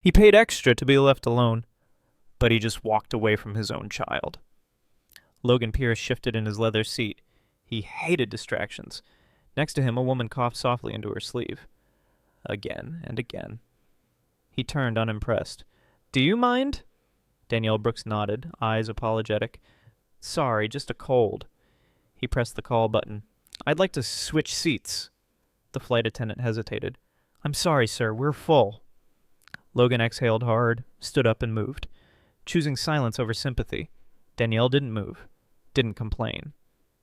He paid extra to be left alone, but he just walked away from his own child. Logan Pierce shifted in his leather seat. He hated distractions. Next to him, a woman coughed softly into her sleeve. Again and again. He turned, unimpressed. "Do you mind?" Danielle Brooks nodded, eyes apologetic. "Sorry, just a cold." He pressed the call button. "I'd like to switch seats." The flight attendant hesitated. "I'm sorry, sir, we're full." Logan exhaled hard, stood up and moved, choosing silence over sympathy. Danielle didn't move, didn't complain.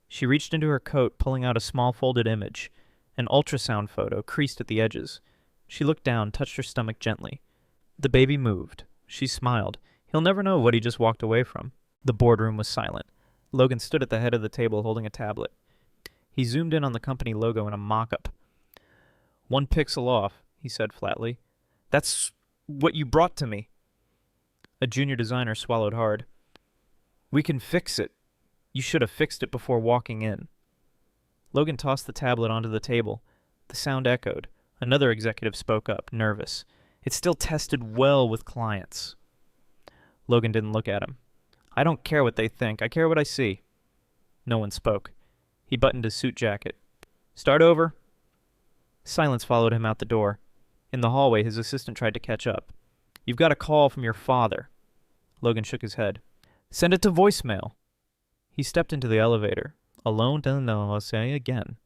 She reached into her coat, pulling out a small folded image, an ultrasound photo creased at the edges. She looked down, touched her stomach gently. The baby moved. She smiled. He'll never know what he just walked away from. The boardroom was silent. Logan stood at the head of the table holding a tablet. He zoomed in on the company logo in a mock-up. "1 pixel off," he said flatly. "That's what you brought to me." A junior designer swallowed hard. "We can fix it. You should have fixed it before walking in." Logan tossed the tablet onto the table. The sound echoed. Another executive spoke up, nervous. "It's still tested well with clients." Logan didn't look at him. "I don't care what they think. I care what I see." No one spoke. He buttoned his suit jacket. "Start over." Silence followed him out the door. In the hallway, his assistant tried to catch up. "You've got a call from your father." Logan shook his head. "Send it to voicemail." He stepped into the elevator. Alone, no, I'll say again.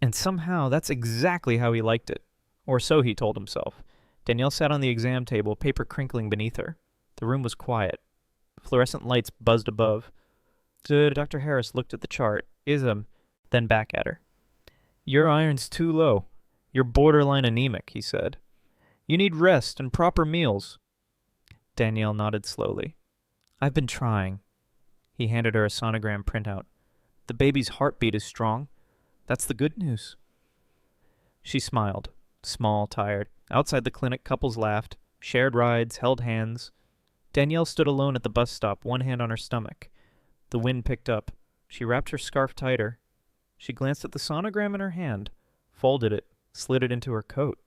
And somehow that's exactly how he liked it. Or so he told himself. Danielle sat on the exam table, paper crinkling beneath her. The room was quiet. Fluorescent lights buzzed above. Dr. Harris looked at the chart, then back at her. "Your iron's too low. You're borderline anemic," he said. "You need rest and proper meals." Danielle nodded slowly. "I've been trying." He handed her a sonogram printout. "The baby's heartbeat is strong. That's the good news." She smiled, small, tired. Outside the clinic, couples laughed, shared rides, held hands. Danielle stood alone at the bus stop, one hand on her stomach. The wind picked up. She wrapped her scarf tighter. She glanced at the sonogram in her hand, folded it, slid it into her coat.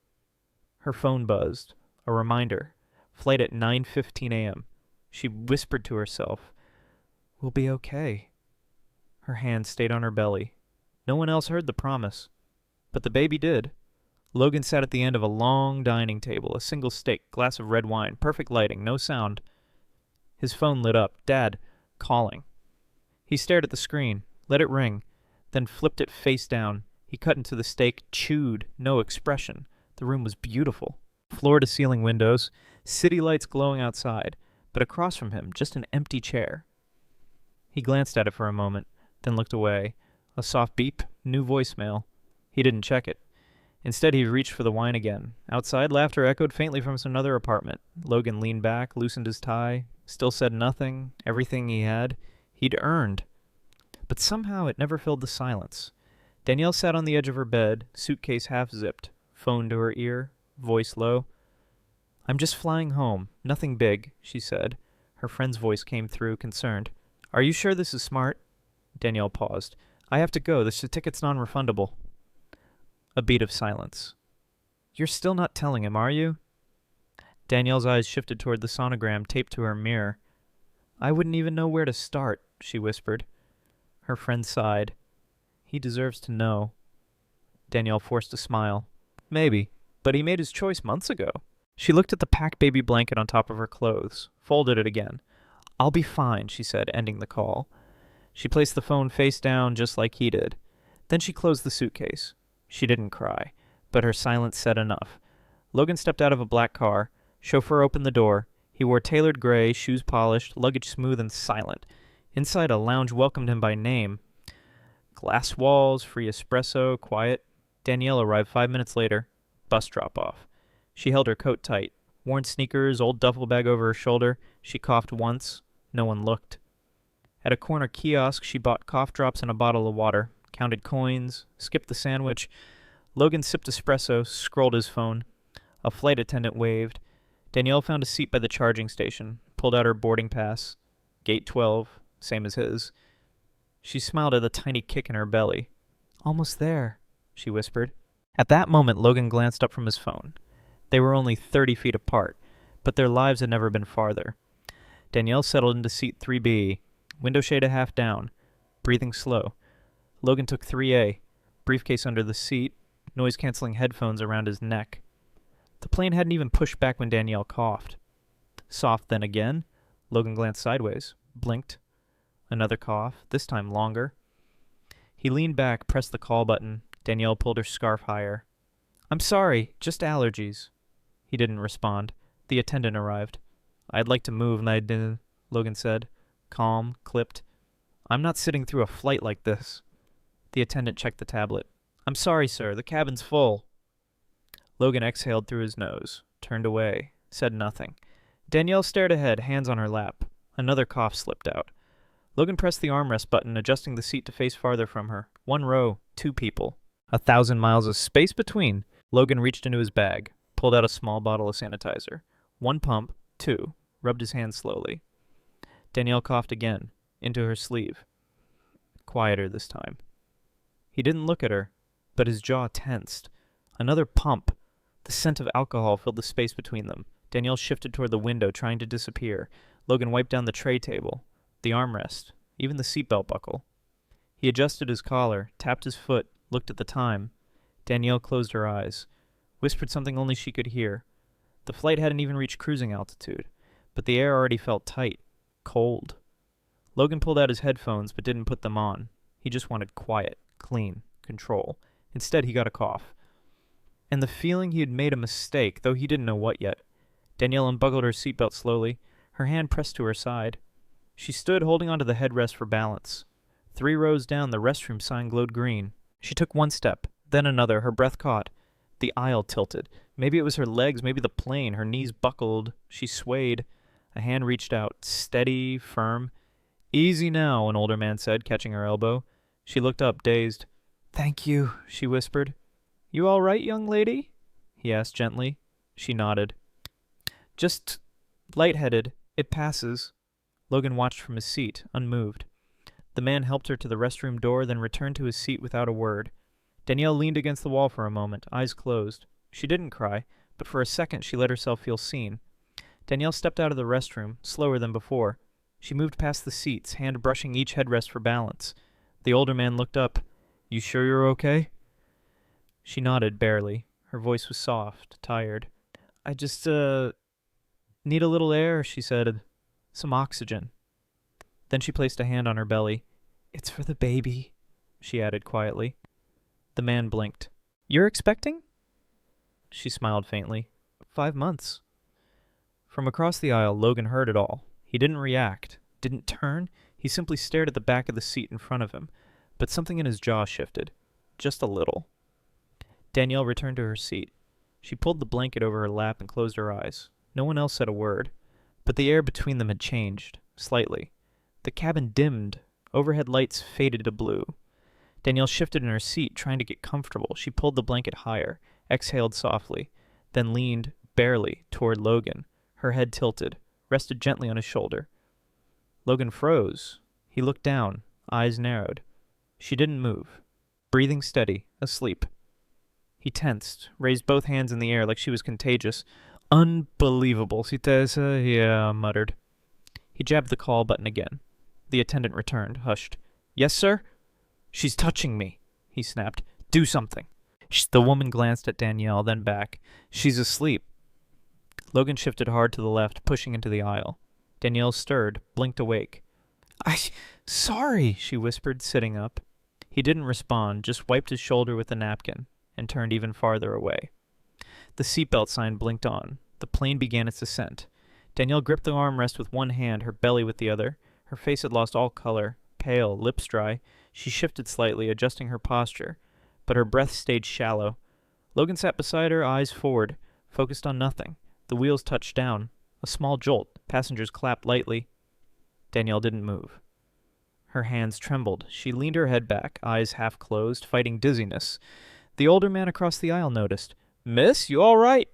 Her phone buzzed. A reminder. Flight at 9:15 a.m. She whispered to herself, "We'll be okay." Her hand stayed on her belly. No one else heard the promise. But the baby did. Logan sat at the end of a long dining table, a single steak, glass of red wine, perfect lighting, no sound. His phone lit up. "Dad, calling." He stared at the screen, let it ring, then flipped it face down. He cut into the steak, chewed, no expression. The room was beautiful. Floor-to-ceiling windows, city lights glowing outside, but across from him, just an empty chair. He glanced at it for a moment, then looked away. A soft beep, new voicemail. He didn't check it. Instead, he reached for the wine again. Outside, laughter echoed faintly from another apartment. Logan leaned back, loosened his tie, still said nothing, everything he had, he'd earned. But somehow it never filled the silence. Danielle sat on the edge of her bed, suitcase half-zipped, phone to her ear, voice low. "I'm just flying home. Nothing big," she said. Her friend's voice came through, concerned. "Are you sure this is smart?" Danielle paused. "I have to go. The ticket's non-refundable." A beat of silence. "You're still not telling him, are you?" Danielle's eyes shifted toward the sonogram taped to her mirror. "I wouldn't even know where to start," she whispered. Her friend sighed. "He deserves to know." Danielle forced a smile. "Maybe, but he made his choice months ago." She looked at the packed baby blanket on top of her clothes, folded it again. "I'll be fine," she said, ending the call. She placed the phone face down just like he did. Then she closed the suitcase. She didn't cry, but her silence said enough. Logan stepped out of a black car. Chauffeur opened the door. He wore tailored gray, shoes polished, luggage smooth and silent. Inside, a lounge welcomed him by name. Glass walls, free espresso, quiet. Danielle arrived 5 minutes later. Bus drop-off. She held her coat tight. Worn sneakers, old duffel bag over her shoulder. She coughed once. No one looked. At a corner kiosk, she bought cough drops and a bottle of water, counted coins, skipped the sandwich. Logan sipped espresso, scrolled his phone. A flight attendant waved. Danielle found a seat by the charging station, pulled out her boarding pass. Gate 12, same as his. She smiled at the tiny kick in her belly. "Almost there," she whispered. At that moment, Logan glanced up from his phone. They were only 30 feet apart. but their lives had never been farther. Danielle settled into seat 3B, window shade a half down, breathing slow. Logan took 3A, briefcase under the seat, noise-canceling headphones around his neck. The plane hadn't even pushed back when Danielle coughed. Soft then again. Logan glanced sideways, blinked. Another cough, this time longer. He leaned back, pressed the call button. Danielle pulled her scarf higher. "I'm sorry, just allergies." He didn't respond. The attendant arrived. "I'd like to move, Logan said. Calm, clipped. "I'm not sitting through a flight like this." The attendant checked the tablet. "I'm sorry, sir, the cabin's full." Logan exhaled through his nose, turned away, said nothing. Danielle stared ahead, hands on her lap. Another cough slipped out. Logan pressed the armrest button, adjusting the seat to face farther from her. 1 row, 2 people. 1,000 miles of space between. Logan reached into his bag, pulled out a small bottle of sanitizer. 1 pump, 2, rubbed his hands slowly. Danielle coughed again, into her sleeve. Quieter this time. He didn't look at her, but his jaw tensed. Another pump. The scent of alcohol filled the space between them. Danielle shifted toward the window, trying to disappear. Logan wiped down the tray table, the armrest, even the seatbelt buckle. He adjusted his collar, tapped his foot, looked at the time. Danielle closed her eyes, whispered something only she could hear. The flight hadn't even reached cruising altitude, but the air already felt tight, cold. Logan pulled out his headphones but didn't put them on. He just wanted quiet, clean, control. Instead, he got a cough. And the feeling he had made a mistake, though he didn't know what yet. Danielle unbuckled her seatbelt slowly, her hand pressed to her side. She stood holding onto the headrest for balance. 3 rows down, the restroom sign glowed green. She took 1 step, then another, her breath caught. The aisle tilted. Maybe it was her legs, maybe the plane. Her knees buckled. She swayed. A hand reached out, steady, firm. "Easy now," an older man said, catching her elbow. She looked up, dazed. "Thank you," she whispered. "You all right, young lady?" he asked gently. She nodded. "Just lightheaded. It passes." Logan watched from his seat, unmoved. The man helped her to the restroom door, then returned to his seat without a word. Danielle leaned against the wall for a moment, eyes closed. She didn't cry, but for a second she let herself feel seen. Danielle stepped out of the restroom, slower than before. She moved past the seats, hand brushing each headrest for balance. The older man looked up. "You sure you're okay?" She nodded, barely. Her voice was soft, tired. "I just, need a little air," she said. "Some oxygen." Then she placed a hand on her belly. "It's for the baby," she added quietly. The man blinked. "You're expecting?" She smiled faintly. 5 months. From across the aisle, Logan heard it all. He didn't react, didn't turn. He simply stared at the back of the seat in front of him. But something in his jaw shifted. Just a little. Danielle returned to her seat. She pulled the blanket over her lap and closed her eyes. No one else said a word. But the air between them had changed, slightly. The cabin dimmed. Overhead lights faded to blue. Danielle shifted in her seat, trying to get comfortable. She pulled the blanket higher, exhaled softly, then leaned, barely, toward Logan. Her head tilted, rested gently on his shoulder. Logan froze. He looked down, eyes narrowed. She didn't move. Breathing steady, asleep. He tensed, raised both hands in the air like she was contagious. "Unbelievable, Citesa," he muttered. He jabbed the call button again. The attendant returned, hushed. "Yes, sir?" "She's touching me," he snapped. "Do something." The woman glanced at Danielle, then back. "She's asleep." Logan shifted hard to the left, pushing into the aisle. Danielle stirred, blinked awake. Sorry," she whispered, sitting up. He didn't respond, just wiped his shoulder with a napkin, and turned even farther away. The seatbelt sign blinked on. The plane began its ascent. Danielle gripped the armrest with one hand, her belly with the other. Her face had lost all color, pale, lips dry. She shifted slightly, adjusting her posture, but her breath stayed shallow. Logan sat beside her, eyes forward, focused on nothing. The wheels touched down. A small jolt. Passengers clapped lightly. Danielle didn't move. Her hands trembled. She leaned her head back, eyes half closed, fighting dizziness. The older man across the aisle noticed. "Miss, you all right?"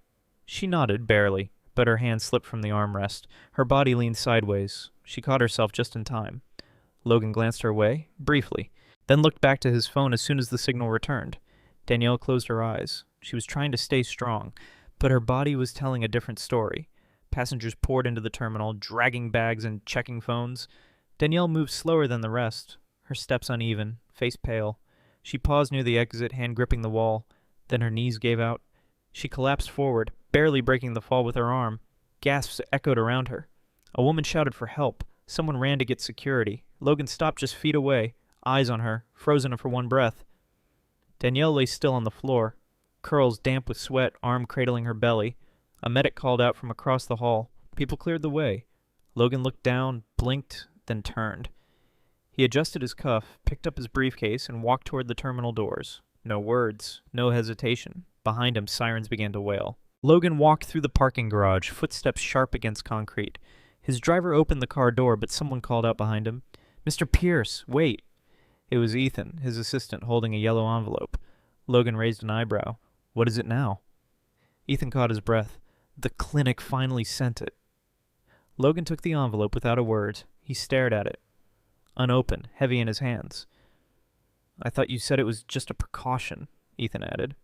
She nodded, barely, but her hand slipped from the armrest. Her body leaned sideways. She caught herself just in time. Logan glanced her way, briefly, then looked back to his phone as soon as the signal returned. Danielle closed her eyes. She was trying to stay strong, but her body was telling a different story. Passengers poured into the terminal, dragging bags and checking phones. Danielle moved slower than the rest, her steps uneven, face pale. She paused near the exit, hand gripping the wall. Then her knees gave out. She collapsed forward, barely breaking the fall with her arm. Gasps echoed around her. A woman shouted for help. Someone ran to get security. Logan stopped just feet away, eyes on her, frozen for one breath. Danielle lay still on the floor, curls damp with sweat, arm cradling her belly. A medic called out from across the hall. People cleared the way. Logan looked down, blinked, then turned. He adjusted his cuff, picked up his briefcase, and walked toward the terminal doors. No words, no hesitation. Behind him, sirens began to wail. Logan walked through the parking garage, footsteps sharp against concrete. His driver opened the car door, but someone called out behind him. "Mr. Pierce, wait." It was Ethan, his assistant, holding a yellow envelope. Logan raised an eyebrow. "What is it now?" Ethan caught his breath. "The clinic finally sent it." Logan took the envelope without a word. He stared at it. Unopened, heavy in his hands. "I thought you said it was just a precaution," Ethan added.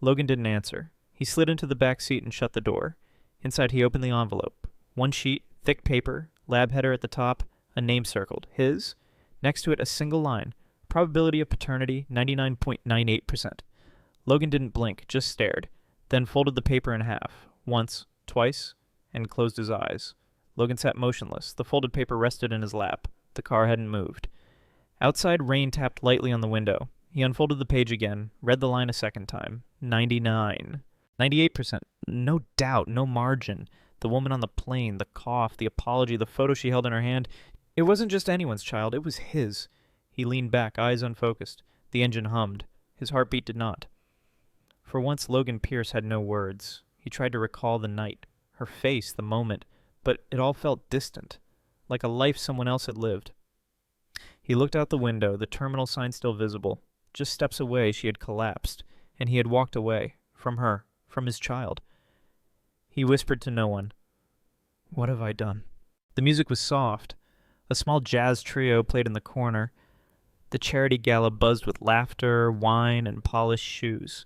Logan didn't answer. He slid into the back seat and shut the door. Inside he opened the envelope. One sheet, thick paper, lab header at the top, a name circled. His. Next to it a single line. Probability of paternity, 99.98%. Logan didn't blink, just stared, then folded the paper in half. Once, twice, and closed his eyes. Logan sat motionless. The folded paper rested in his lap. The car hadn't moved. Outside, rain tapped lightly on the window. He unfolded the page again, read the line a second time. 99. 98%. No doubt, no margin. The woman on the plane, the cough, the apology, the photo she held in her hand. It wasn't just anyone's child, it was his. He leaned back, eyes unfocused. The engine hummed. His heartbeat did not. For once, Logan Pierce had no words. He tried to recall the night, her face, the moment, but it all felt distant, like a life someone else had lived. He looked out the window, the terminal sign still visible. Just steps away, she had collapsed, and he had walked away, from her, from his child. He whispered to no one. "What have I done?" The music was soft. A small jazz trio played in the corner. The charity gala buzzed with laughter, wine, and polished shoes.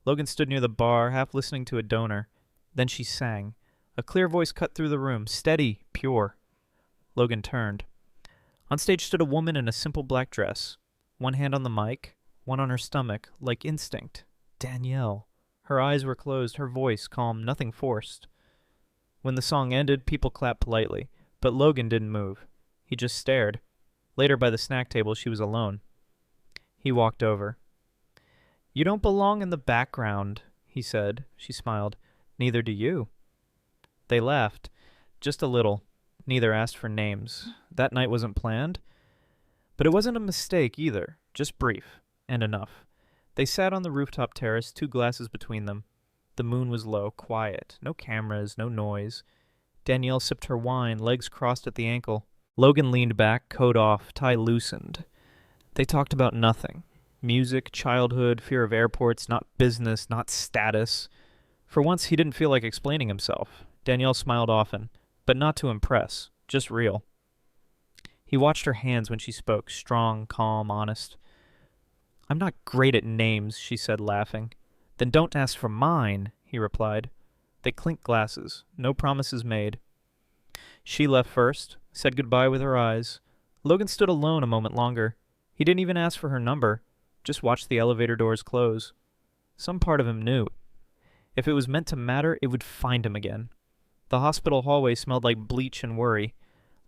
Logan stood near the bar, half listening to a donor. Then she sang. A clear voice cut through the room, steady, pure. Logan turned. On stage stood a woman in a simple black dress. One hand on the mic, one on her stomach, like instinct. Danielle. Her eyes were closed, her voice calm, nothing forced. When the song ended, people clapped politely, but Logan didn't move. He just stared. Later, by the snack table, she was alone. He walked over. "You don't belong in the background," he said. She smiled. "Neither do you." They laughed. Just a little. Neither asked for names. That night wasn't planned. But it wasn't a mistake either. Just brief. And enough. They sat on the rooftop terrace, 2 glasses between them. The moon was low, quiet. No cameras, no noise. Danielle sipped her wine, legs crossed at the ankle. Logan leaned back, coat off, tie loosened. They talked about nothing. Music, childhood, fear of airports, not business, not status. For once, he didn't feel like explaining himself. Danielle smiled often, but not to impress, just real. He watched her hands when she spoke, strong, calm, honest. "I'm not great at names," she said, laughing. "Then don't ask for mine," he replied. They clinked glasses, no promises made. She left first, said goodbye with her eyes. Logan stood alone a moment longer. He didn't even ask for her number, just watched the elevator doors close. Some part of him knew. If it was meant to matter, it would find him again. The hospital hallway smelled like bleach and worry.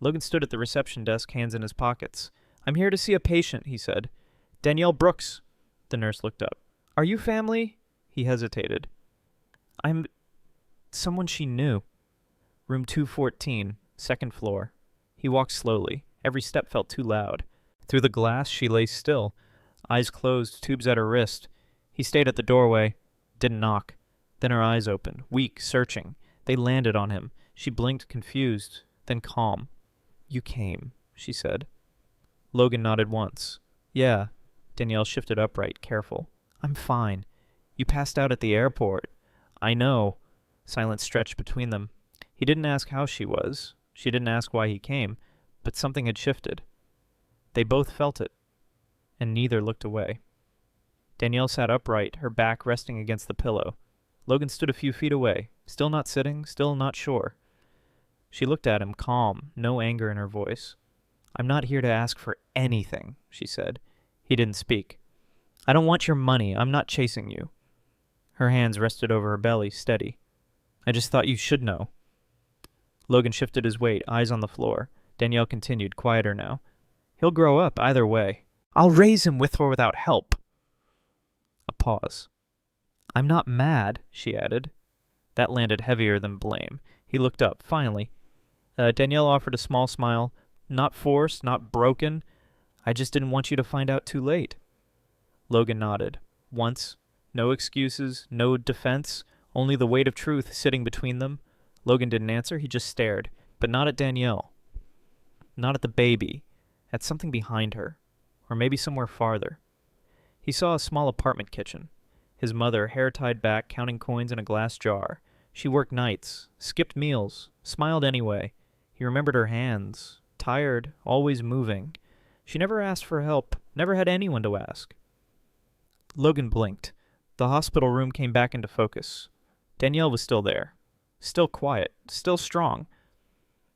Logan stood at the reception desk, hands in his pockets. "I'm here to see a patient," he said. "Danielle Brooks." The nurse looked up. "Are you family?" He hesitated. "I'm someone she knew." Room 214, second floor. He walked slowly. Every step felt too loud. Through the glass, she lay still, eyes closed, tubes at her wrist. He stayed at the doorway, didn't knock. Then her eyes opened, weak, searching. They landed on him. She blinked, confused, then calm. "You came," she said. Logan nodded once. "Yeah." Danielle shifted upright, careful. "I'm fine. You passed out at the airport." "I know." Silence stretched between them. He didn't ask how she was. She didn't ask why he came. But something had shifted. They both felt it. And neither looked away. Danielle sat upright, her back resting against the pillow. Logan stood a few feet away, still not sitting, still not sure. She looked at him, calm, no anger in her voice. "I'm not here to ask for anything," she said. He didn't speak. "I don't want your money. I'm not chasing you." Her hands rested over her belly, steady. "I just thought you should know." Logan shifted his weight, eyes on the floor. Danielle continued, quieter now. "He'll grow up either way. I'll raise him with or without help." A pause. "I'm not mad," she added. That landed heavier than blame. He looked up, finally. Danielle offered a small smile. "Not forced, not broken. I just didn't want you to find out too late." Logan nodded. Once. No excuses, no defense, only the weight of truth sitting between them. Logan didn't answer, he just stared. But not at Danielle. Not at the baby. At something behind her. Or maybe somewhere farther. He saw a small apartment kitchen. His mother, hair tied back, counting coins in a glass jar. She worked nights, skipped meals, smiled anyway. He remembered her hands. Tired, always moving. She never asked for help, never had anyone to ask. Logan blinked. The hospital room came back into focus. Danielle was still there. Still quiet, still strong.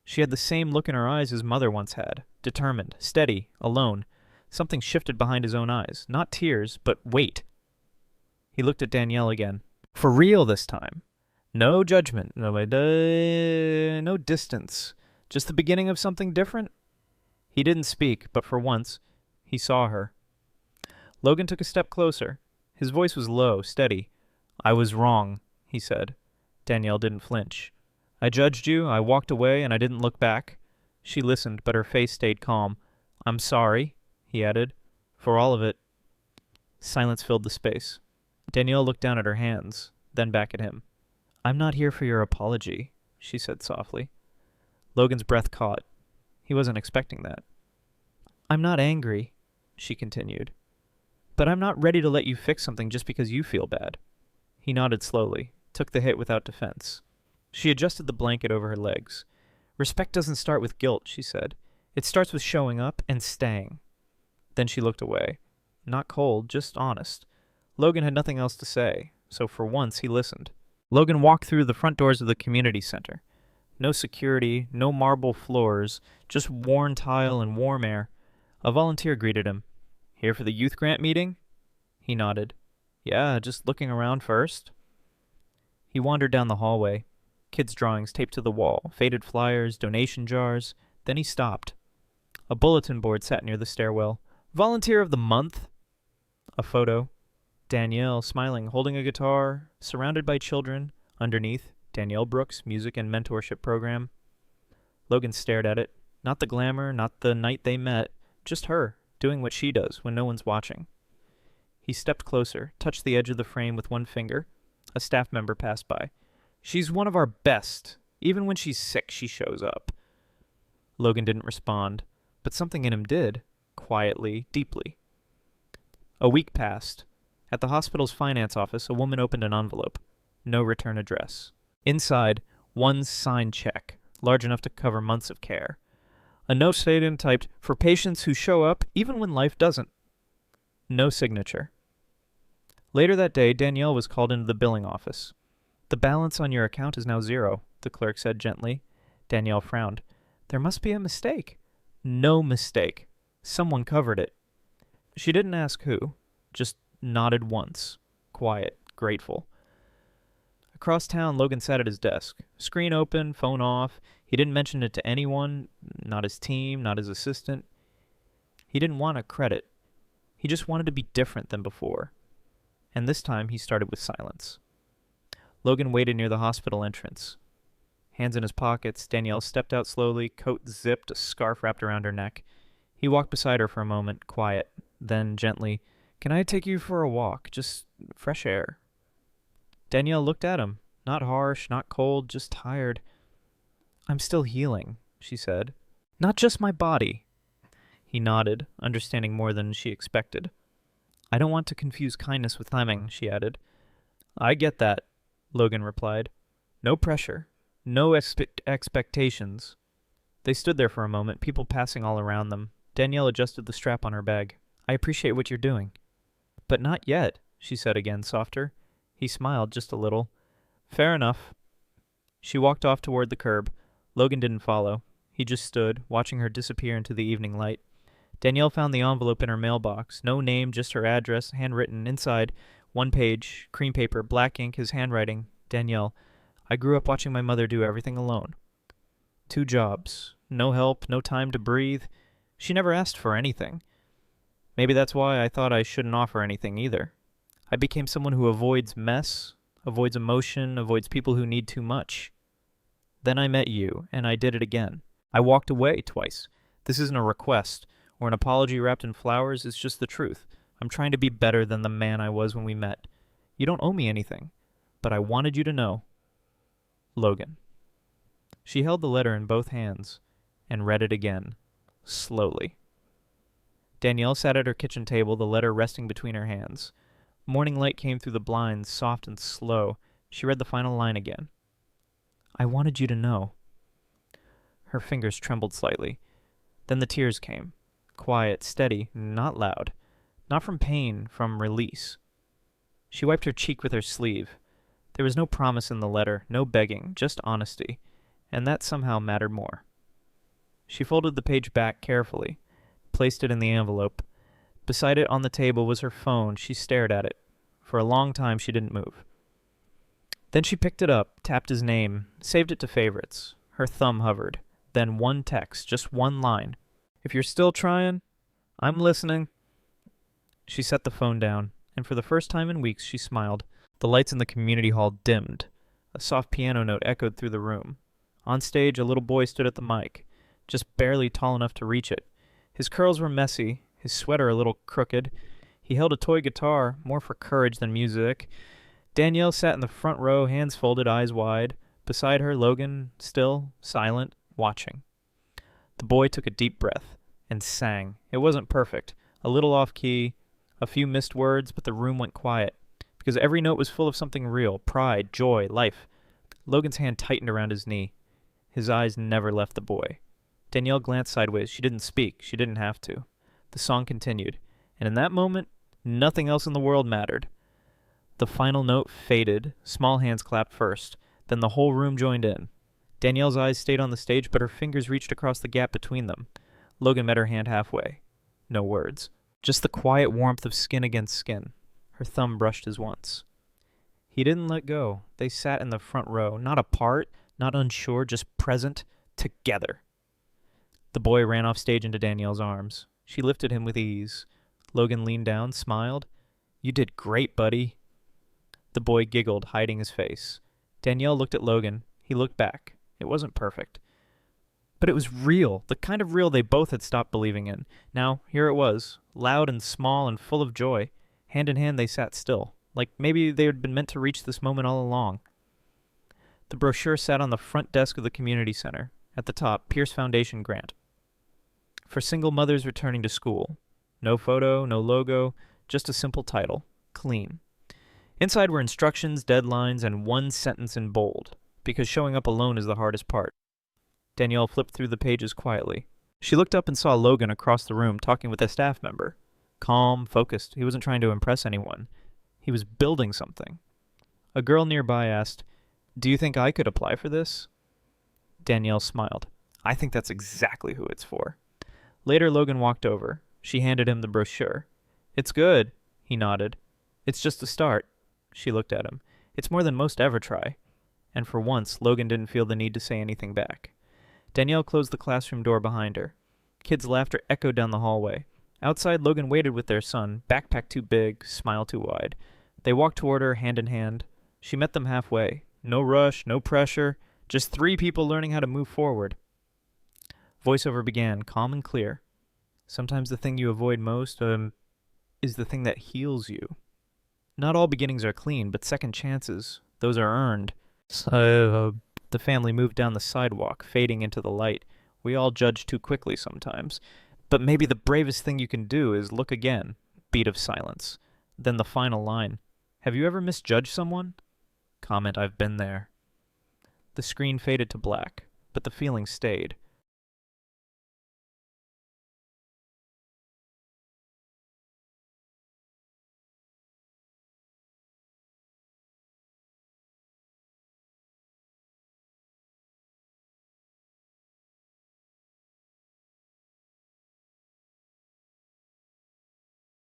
She had the same look in her eyes his mother once had. Determined, steady, alone. Something shifted behind his own eyes. Not tears, but weight. He looked at Danielle again. For real this time. No judgment, no distance. Just the beginning of something different? He didn't speak, but for once, he saw her. Logan took a step closer. His voice was low, steady. "I was wrong," he said. Danielle didn't flinch. "I judged you, I walked away, and I didn't look back." She listened, but her face stayed calm. "I'm sorry," he added, "for all of it." Silence filled the space. Danielle looked down at her hands, then back at him. "I'm not here for your apology," she said softly. Logan's breath caught. He wasn't expecting that. "I'm not angry," she continued. "But I'm not ready to let you fix something just because you feel bad." He nodded slowly, took the hit without defense. She adjusted the blanket over her legs. "Respect doesn't start with guilt," she said. "It starts with showing up and staying." Then she looked away. Not cold, just honest. Logan had nothing else to say, so for once he listened. Logan walked through the front doors of the community center. No security, no marble floors, just worn tile and warm air. A volunteer greeted him. "Here for the youth grant meeting?" He nodded. "Yeah, just looking around first." He wandered down the hallway. Kids' drawings taped to the wall, faded flyers, donation jars. Then he stopped. A bulletin board sat near the stairwell. "Volunteer of the month." A photo. Danielle, smiling, holding a guitar, surrounded by children. Underneath, Danielle Brooks, music and mentorship program. Logan stared at it. Not the glamour, not the night they met. Just her, doing what she does when no one's watching. He stepped closer, touched the edge of the frame with one finger. A staff member passed by. "She's one of our best. Even when she's sick, she shows up." Logan didn't respond, but something in him did, quietly, deeply. A week passed. At the hospital's finance office, a woman opened an envelope. No return address. Inside, one signed check, large enough to cover months of care. A note stated typed, "For patients who show up even when life doesn't." No signature. Later that day, Danielle was called into the billing office. "The balance on your account is now 0, the clerk said gently. Danielle frowned. "There must be a mistake." "No mistake. Someone covered it." She didn't ask who, just nodded once. Quiet, grateful. Across town, Logan sat at his desk. Screen open, phone off. He didn't mention it to anyone, not his team, not his assistant. He didn't want a credit. He just wanted to be different than before. And this time he started with silence. Logan waited near the hospital entrance. Hands in his pockets, Danielle stepped out slowly, coat zipped, a scarf wrapped around her neck. He walked beside her for a moment, quiet. Then, gently, "Can I take you for a walk? Just fresh air." Danielle looked at him. Not harsh, not cold, just tired. "I'm still healing," she said. "Not just my body." He nodded, understanding more than she expected. "I don't want to confuse kindness with timing," she added. "I get that," Logan replied. "No pressure. No expectations." They stood there for a moment, people passing all around them. Danielle adjusted the strap on her bag. "I appreciate what you're doing." "But not yet," she said again, softer. He smiled just a little. Fair enough. She walked off toward the curb. Logan didn't follow. He just stood, watching her disappear into the evening light. Danielle found the envelope in her mailbox. No name, just her address, handwritten. Inside, one page, cream paper, black ink, his handwriting. Danielle, I grew up watching my mother do everything alone. 2 jobs. No help, no time to breathe. She never asked for anything. Maybe that's why I thought I shouldn't offer anything either. I became someone who avoids mess, avoids emotion, avoids people who need too much. Then I met you, and I did it again. I walked away twice. This isn't a request or an apology wrapped in flowers. It's just the truth. I'm trying to be better than the man I was when we met. You don't owe me anything, but I wanted you to know. Logan. She held the letter in both hands and read it again, slowly. Danielle sat at her kitchen table, the letter resting between her hands. Morning light came through the blinds, soft and slow. She read the final line again. I wanted you to know. Her fingers trembled slightly. Then the tears came. Quiet, steady, not loud. Not from pain, from release. She wiped her cheek with her sleeve. There was no promise in the letter, no begging, just honesty, and that somehow mattered more. She folded the page back carefully, placed it in the envelope. Beside it on the table was her phone. She stared at it. For a long time she didn't move. Then she picked it up, tapped his name, saved it to favorites. Her thumb hovered. Then one text, just one line. If you're still trying, I'm listening. She set the phone down, and for the first time in weeks she smiled. The lights in the community hall dimmed. A soft piano note echoed through the room. On stage, a little boy stood at the mic, just barely tall enough to reach it. His curls were messy, his sweater a little crooked. He held a toy guitar, more for courage than music. Danielle sat in the front row, hands folded, eyes wide. Beside her, Logan, still, silent, watching. The boy took a deep breath and sang. It wasn't perfect, a little off-key, a few missed words, but the room went quiet, because every note was full of something real, pride, joy, life. Logan's hand tightened around his knee. His eyes never left the boy. Danielle glanced sideways. She didn't speak. She didn't have to. The song continued, and in that moment, nothing else in the world mattered. The final note faded. Small hands clapped first. Then the whole room joined in. Danielle's eyes stayed on the stage, but her fingers reached across the gap between them. Logan met her hand halfway. No words. Just the quiet warmth of skin against skin. Her thumb brushed his once. He didn't let go. They sat in the front row, not apart, not unsure, just present, together. The boy ran off stage into Danielle's arms. She lifted him with ease. Logan leaned down, smiled. You did great, buddy. The boy giggled, hiding his face. Danielle looked at Logan. He looked back. It wasn't perfect. But it was real, the kind of real they both had stopped believing in. Now, here it was, loud and small and full of joy. Hand in hand they sat still, like maybe they had been meant to reach this moment all along. The brochure sat on the front desk of the community center. At the top, Pierce Foundation grant. For single mothers returning to school. No photo, no logo, just a simple title. Clean. Inside were instructions, deadlines, and one sentence in bold, because showing up alone is the hardest part. Danielle flipped through the pages quietly. She looked up and saw Logan across the room talking with a staff member. Calm, focused. He wasn't trying to impress anyone. He was building something. A girl nearby asked, "Do you think I could apply for this?" Danielle smiled. "I think that's exactly who it's for." Later, Logan walked over. She handed him the brochure. "It's good," he nodded. "It's just a start." She looked at him. "It's more than most ever try." And for once, Logan didn't feel the need to say anything back. Danielle closed the classroom door behind her. Kids' laughter echoed down the hallway. Outside, Logan waited with their son, backpack too big, smile too wide. They walked toward her, hand in hand. She met them halfway. No rush, no pressure, just 3 people learning how to move forward. Voiceover began, calm and clear. Sometimes the thing you avoid most is the thing that heals you. Not all beginnings are clean, but second chances, those are earned. So, the family moved down the sidewalk, fading into the light. We all judge too quickly sometimes. But maybe the bravest thing you can do is look again. Beat of silence. Then the final line. Have you ever misjudged someone? Comment, I've been there. The screen faded to black, but the feeling stayed.